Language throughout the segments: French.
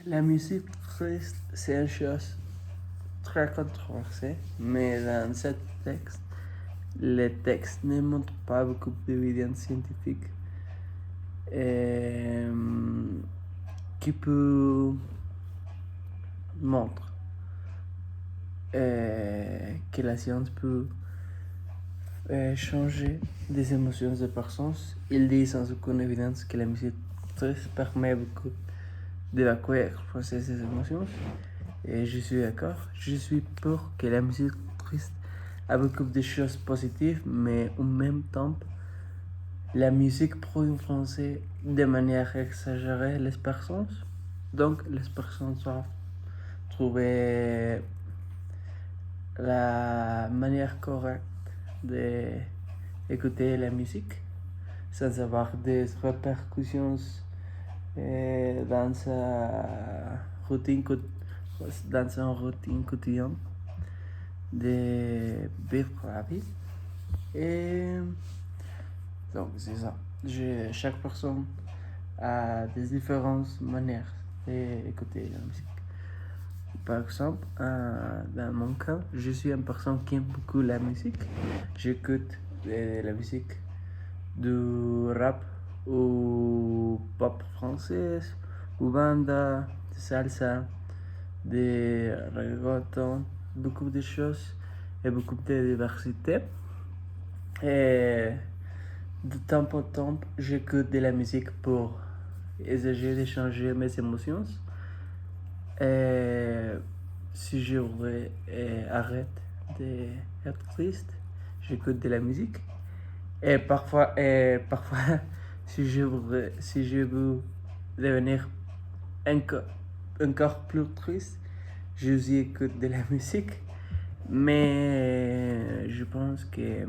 La musique triste, c'est une chose très controversée, mais dans ce texte, le texte ne montre pas beaucoup d'évidence scientifique qui peut montrer que la science peut changer des émotions des personnes. Il dit sans aucune évidence que la musique triste permet beaucoup d'évacuer et expresser ses émotions. Et je suis d'accord. Je suis pour que la musique triste a beaucoup de choses positives, mais en même temps, la musique peut influencer de manière exagérée les personnes. Donc, les personnes doivent trouver la manière correcte d'écouter la musique sans avoir des répercussions dans sa routine dans une routine quotidienne de vivre la vie. Et donc c'est ça. Chaque personne a des différentes manières d'écouter la musique. Par exemple, dans mon cas, je suis une personne qui aime beaucoup la musique. J'écoute la musique du rap ou pop française, ou banda, de salsa, de reggaeton, beaucoup de choses et beaucoup de diversité. Et de temps en temps, j'écoute de la musique pour essayer de changer mes émotions. Et si je voudrais arrêter d'être triste, j'écoute de la musique. Et parfois si je veux devenir encore plus triste, je aussi écoute de la musique. Mais je pense que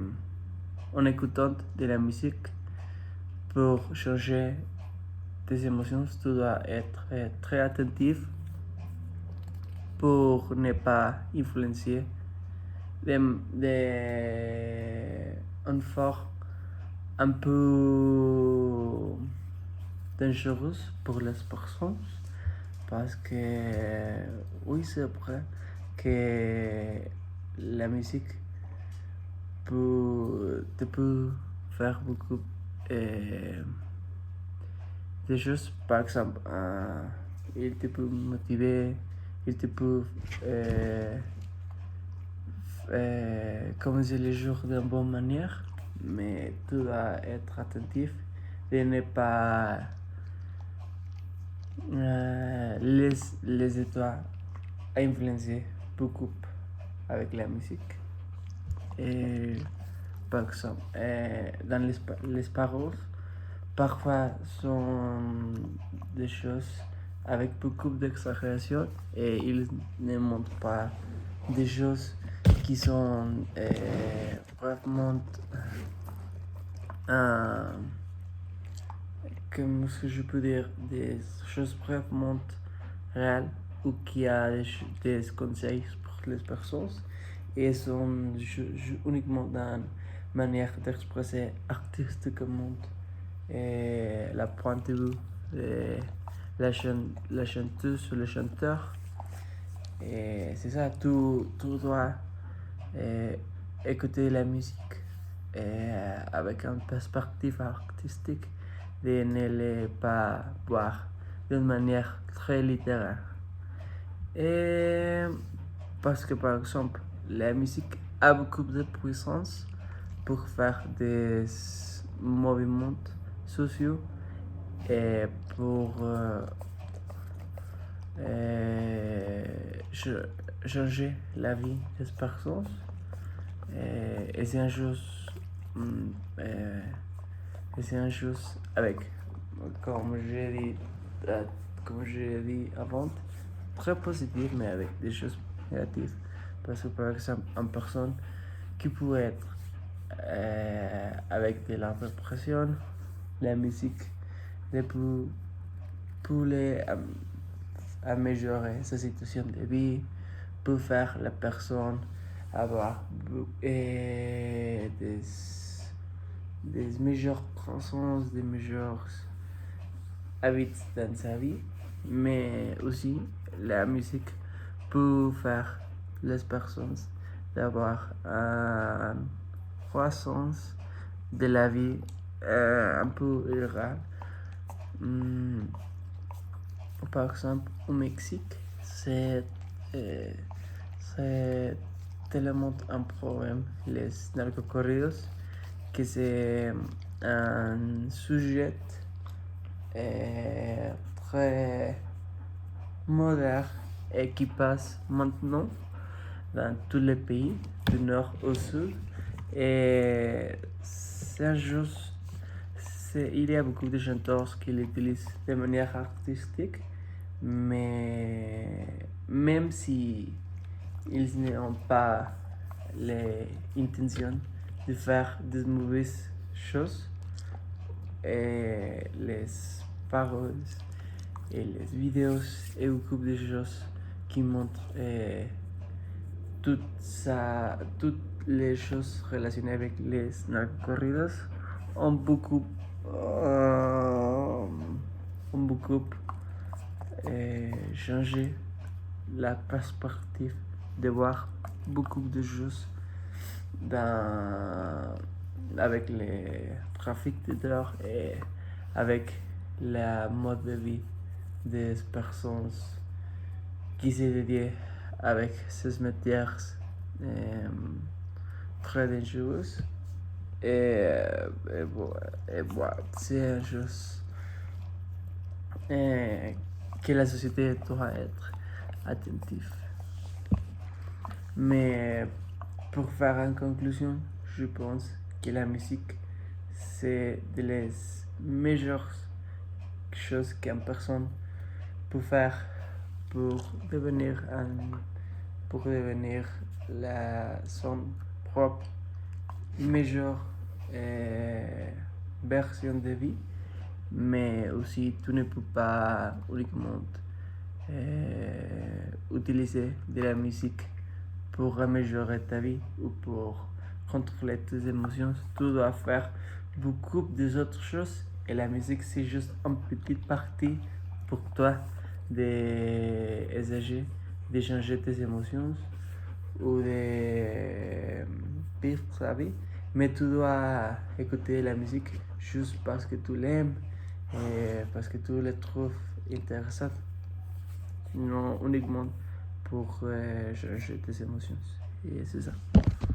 en écoutant de la musique pour changer tes émotions, tu dois être très attentif pour ne pas influencer une forme un peu dangereuse pour les personnes. Parce que oui, c'est vrai que la musique te peut faire beaucoup de choses. Par exemple, il te peut motiver, il te peut commencer les jours d'une bonne manière, mais tu dois être attentif de ne pas les étoiles influencer beaucoup avec la musique. Et par exemple, dans les paroles, parfois sont des choses avec beaucoup d'exagération et ils ne montrent pas des choses qui sont vraiment comme ce que je peux dire, des choses vraiment réelles ou qui a des conseils pour les personnes et sont uniquement dans une manière d'exprimer artistiquement la point de vue de la chanteuse ou le chanteur. Et c'est ça, tu dois écouter la musique avec une perspective artistique de ne le pas voir d'une manière très littéraire. Et parce que par exemple, la musique a beaucoup de puissance pour faire des mouvements sociaux et pour changer la vie des personnes. Et c'est une chose, c'est une chose avec, comme comme j'ai dit avant, très positive, mais avec des choses négatives. Parce que par exemple, une personne qui peut être avec de la répression, la musique pour les améliorer sa situation de vie, pour faire la personne avoir des meilleures croissances, des meilleurs habits dans sa vie. mais aussi la musique peut faire les personnes d'avoir une croissance de la vie un peu rurale. Par exemple, au Mexique, euh, c'est tellement un problème, les narcocorridos, que c'est un sujet très moderne et qui passe maintenant dans tous les pays, du nord au sud. Et c'est juste, il y a beaucoup de chanteurs qui l'utilisent de manière artistique, mais même si ils n'ont pas l'intention de faire de mauvaises choses, et les paroles et les vidéos et beaucoup de choses qui montrent toutes les choses relationnées avec les narcocorridos ont beaucoup changé la perspective de voir beaucoup de choses avec le trafic de drogue et avec la mode de vie des personnes qui se dédient avec ces métiers très dangereux. Bon, c'est une chose que la société doit être attentive. Mais pour faire une conclusion, je pense que la musique, c'est de les meilleures choses qu'une personne peut faire pour devenir son propre meilleure version de vie. Mais aussi, tu ne peux pas uniquement utiliser de la musique pour améliorer ta vie ou pour contrôler tes émotions. Tu dois faire beaucoup d'autres choses et la musique c'est juste une petite partie pour toi d'essayer de changer tes émotions ou de vivre ta vie. Mais tu dois écouter la musique juste parce que tu l'aimes et parce que tu la trouves intéressante, non uniquement pour changer tes émotions. Et c'est ça.